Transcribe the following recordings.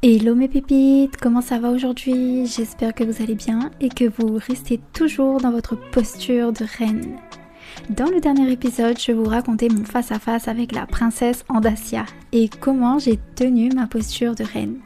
Hello mes pépites, comment ça va aujourd'hui? J'espère que vous allez bien et que vous restez toujours dans votre posture de reine. Dans le dernier épisode, je vous racontais mon face-à-face avec la princesse Andacia et comment j'ai tenu ma posture de reine.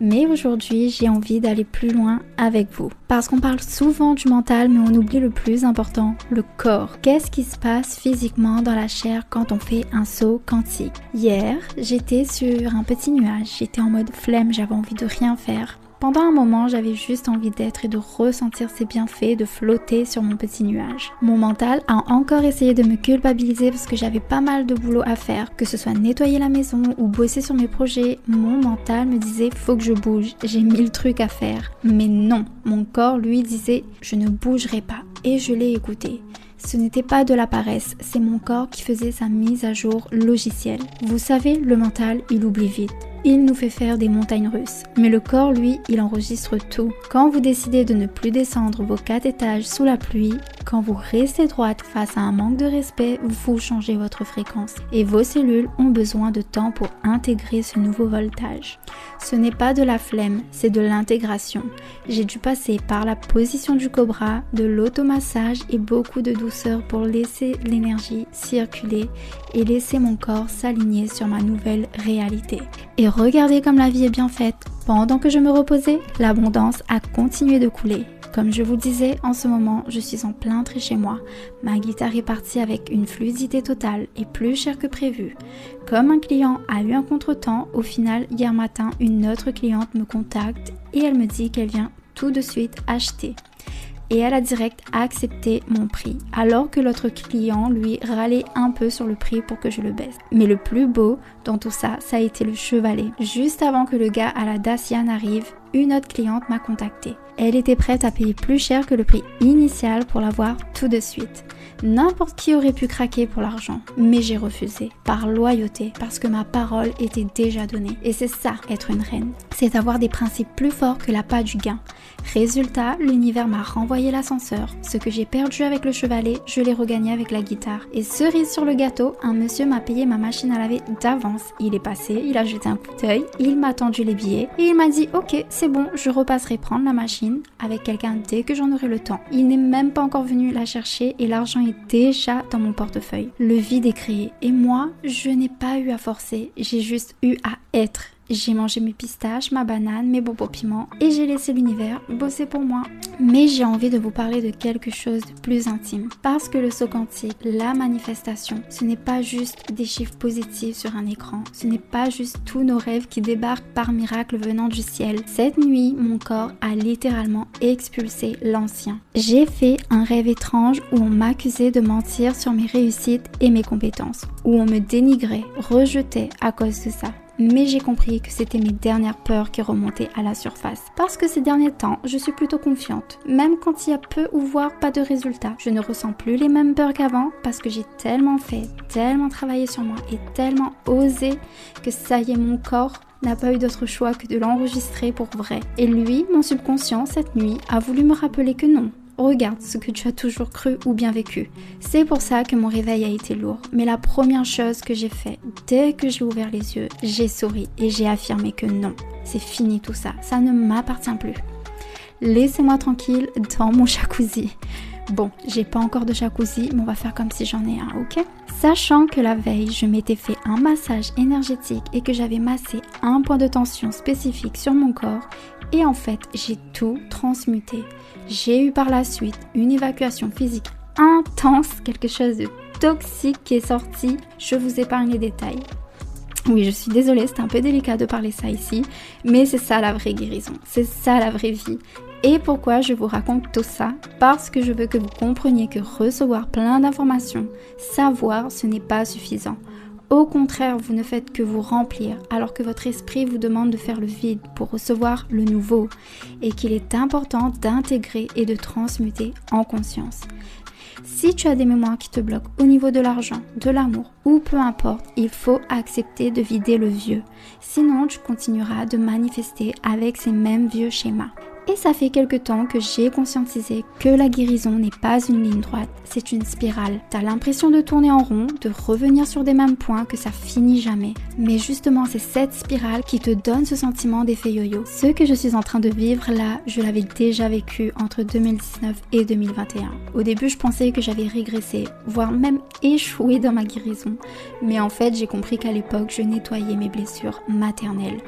Mais aujourd'hui, j'ai envie d'aller plus loin avec vous. Parce qu'on parle souvent du mental, mais on oublie le plus important, le corps. Qu'est-ce qui se passe physiquement dans la chair quand on fait un saut quantique? Hier, j'étais sur un petit nuage, j'étais en mode flemme, j'avais envie de rien faire. Pendant un moment, j'avais juste envie d'être et de ressentir ses bienfaits, de flotter sur mon petit nuage. Mon mental a encore essayé de me culpabiliser parce que j'avais pas mal de boulot à faire, que ce soit nettoyer la maison ou bosser sur mes projets. Mon mental me disait faut que je bouge, j'ai 1000 trucs à faire. Mais non, mon corps lui disait je ne bougerai pas et je l'ai écouté. Ce n'était pas de la paresse, c'est mon corps qui faisait sa mise à jour logicielle. Vous savez, le mental, il oublie vite. Il nous fait faire des montagnes russes. Mais le corps, lui, il enregistre tout. Quand vous décidez de ne plus descendre vos 4 étages sous la pluie, quand vous restez droite face à un manque de respect, vous changez votre fréquence. Et vos cellules ont besoin de temps pour intégrer ce nouveau voltage. Ce n'est pas de la flemme, c'est de l'intégration. J'ai dû passer par la position du cobra, de l'automassage et beaucoup de douceur pour laisser l'énergie circuler et laisser mon corps s'aligner sur ma nouvelle réalité. Et regardez comme la vie est bien faite. Pendant que je me reposais, l'abondance a continué de couler. Comme je vous disais, en ce moment, je suis en plein tri chez moi. Ma guitare est partie avec une fluidité totale et plus chère que prévu. Comme un client a eu un contretemps, au final, hier matin, une autre cliente me contacte et elle me dit qu'elle vient tout de suite acheter. Et elle a direct accepté mon prix, alors que l'autre client lui râlait un peu sur le prix pour que je le baisse. Mais le plus beau dans tout ça, ça a été le chevalet. Juste avant que le gars à la Dacia n'arrive, une autre cliente m'a contactée. Elle était prête à payer plus cher que le prix initial pour l'avoir tout de suite. N'importe qui aurait pu craquer pour l'argent, mais j'ai refusé, par loyauté, parce que ma parole était déjà donnée. Et c'est ça, être une reine. C'est avoir des principes plus forts que l'appât du gain. Résultat, l'univers m'a renvoyé l'ascenseur. Ce que j'ai perdu avec le chevalet, je l'ai regagné avec la guitare. Et cerise sur le gâteau, un monsieur m'a payé ma machine à laver d'avance. Il est passé, il a jeté un coup d'œil, il m'a tendu les billets et il m'a dit ok, c'est bon, je repasserai prendre la machine avec quelqu'un dès que j'en aurai le temps. Il n'est même pas encore venu la chercher et l'argent est déjà dans mon portefeuille. Le vide est créé et moi, je n'ai pas eu à forcer, j'ai juste eu à être. J'ai mangé mes pistaches, ma banane, mes bonbons piments et j'ai laissé l'univers bosser pour moi. Mais j'ai envie de vous parler de quelque chose de plus intime. Parce que le saut quantique, la manifestation, ce n'est pas juste des chiffres positifs sur un écran. Ce n'est pas juste tous nos rêves qui débarquent par miracle venant du ciel. Cette nuit, mon corps a littéralement expulsé l'ancien. J'ai fait un rêve étrange où on m'accusait de mentir sur mes réussites et mes compétences. Où on me dénigrait, rejetait à cause de ça. Mais j'ai compris que c'était mes dernières peurs qui remontaient à la surface. Parce que ces derniers temps, je suis plutôt confiante. Même quand il y a peu ou voire pas de résultats. Je ne ressens plus les mêmes peurs qu'avant parce que j'ai tellement fait, tellement travaillé sur moi et tellement osé que ça y est, mon corps n'a pas eu d'autre choix que de l'enregistrer pour vrai. Et lui, mon subconscient, cette nuit, a voulu me rappeler que non. Regarde ce que tu as toujours cru ou bien vécu. C'est pour ça que mon réveil a été lourd. Mais la première chose que j'ai fait, dès que j'ai ouvert les yeux, j'ai souri et j'ai affirmé que non, c'est fini tout ça, ça ne m'appartient plus. Laissez-moi tranquille dans mon jacuzzi. Bon, j'ai pas encore de jacuzzi, mais on va faire comme si j'en ai un, ok? Sachant que la veille, je m'étais fait un massage énergétique et que j'avais massé un point de tension spécifique sur mon corps, et en fait, j'ai tout transmuté. J'ai eu par la suite une évacuation physique intense, quelque chose de toxique qui est sorti. Je vous épargne les détails. Oui, je suis désolée, c'est un peu délicat de parler ça ici, mais c'est ça la vraie guérison, c'est ça la vraie vie. Et pourquoi je vous raconte tout ça? Parce que je veux que vous compreniez que recevoir plein d'informations, savoir, ce n'est pas suffisant. Au contraire, vous ne faites que vous remplir, alors que votre esprit vous demande de faire le vide pour recevoir le nouveau, et qu'il est important d'intégrer et de transmuter en conscience. Si tu as des mémoires qui te bloquent au niveau de l'argent, de l'amour ou peu importe, il faut accepter de vider le vieux. Sinon, tu continueras de manifester avec ces mêmes vieux schémas. Et ça fait quelque temps que j'ai conscientisé que la guérison n'est pas une ligne droite, c'est une spirale. T'as l'impression de tourner en rond, de revenir sur des mêmes points, que ça finit jamais. Mais justement, c'est cette spirale qui te donne ce sentiment d'effet yo-yo. Ce que je suis en train de vivre là, je l'avais déjà vécu entre 2019 et 2021. Au début, je pensais que j'avais régressé, voire même échoué dans ma guérison. Mais en fait, j'ai compris qu'à l'époque, je nettoyais mes blessures maternelles.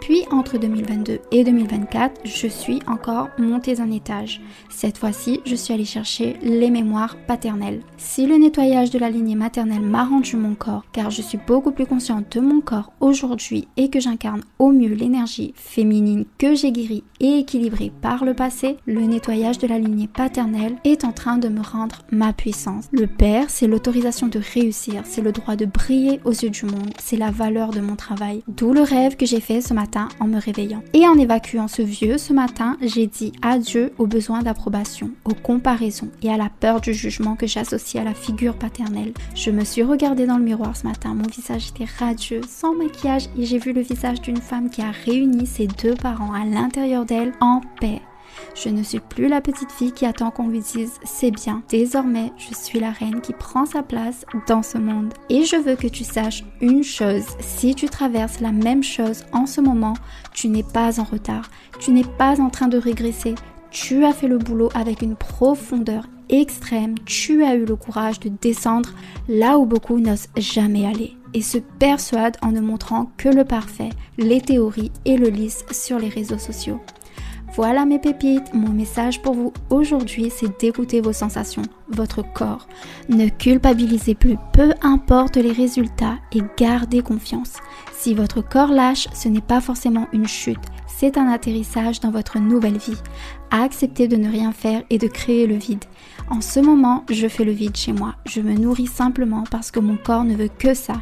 Puis entre 2022 et 2024, je suis encore montée d'un étage. Cette fois-ci, je suis allée chercher les mémoires paternelles. Si le nettoyage de la lignée maternelle m'a rendu mon corps, car je suis beaucoup plus consciente de mon corps aujourd'hui et que j'incarne au mieux l'énergie féminine que j'ai guérie et équilibrée par le passé, le nettoyage de la lignée paternelle est en train de me rendre ma puissance. Le père, c'est l'autorisation de réussir, c'est le droit de briller aux yeux du monde, c'est la valeur de mon travail. D'où le rêve que j'ai fait ce matin en me réveillant. Et en évacuant ce vieux ce matin, j'ai dit adieu aux besoins d'approbation, aux comparaisons et à la peur du jugement que j'associe à la figure paternelle. Je me suis regardée dans le miroir ce matin, mon visage était radieux, sans maquillage et j'ai vu le visage d'une femme qui a réuni ses deux parents à l'intérieur d'elle en paix. Je ne suis plus la petite fille qui attend qu'on lui dise « c'est bien ». Désormais, je suis la reine qui prend sa place dans ce monde. Et je veux que tu saches une chose, si tu traverses la même chose en ce moment, tu n'es pas en retard, tu n'es pas en train de régresser. Tu as fait le boulot avec une profondeur extrême, tu as eu le courage de descendre là où beaucoup n'osent jamais aller et se persuadent en ne montrant que le parfait, les théories et le lisse sur les réseaux sociaux. Voilà mes pépites, mon message pour vous aujourd'hui, c'est d'écouter vos sensations, votre corps. Ne culpabilisez plus, peu importe les résultats et gardez confiance. Si votre corps lâche, ce n'est pas forcément une chute, c'est un atterrissage dans votre nouvelle vie. Acceptez de ne rien faire et de créer le vide. En ce moment, je fais le vide chez moi. Je me nourris simplement parce que mon corps ne veut que ça.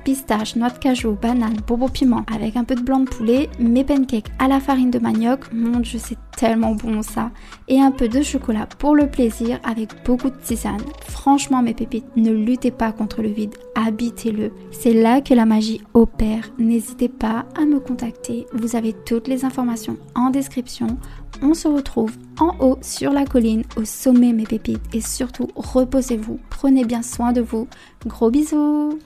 Pistache, noix de cajou, banane, bobo piment avec un peu de blanc de poulet, mes pancakes à la farine de manioc, mon Dieu c'est tellement bon ça, et un peu de chocolat pour le plaisir avec beaucoup de tisane. Franchement mes pépites, ne luttez pas contre le vide, habitez-le. C'est là que la magie opère. N'hésitez pas à me contacter, vous avez toutes les informations en description. On se retrouve en haut sur la colline, au sommet mes pépites, et surtout reposez-vous, prenez bien soin de vous. Gros bisous.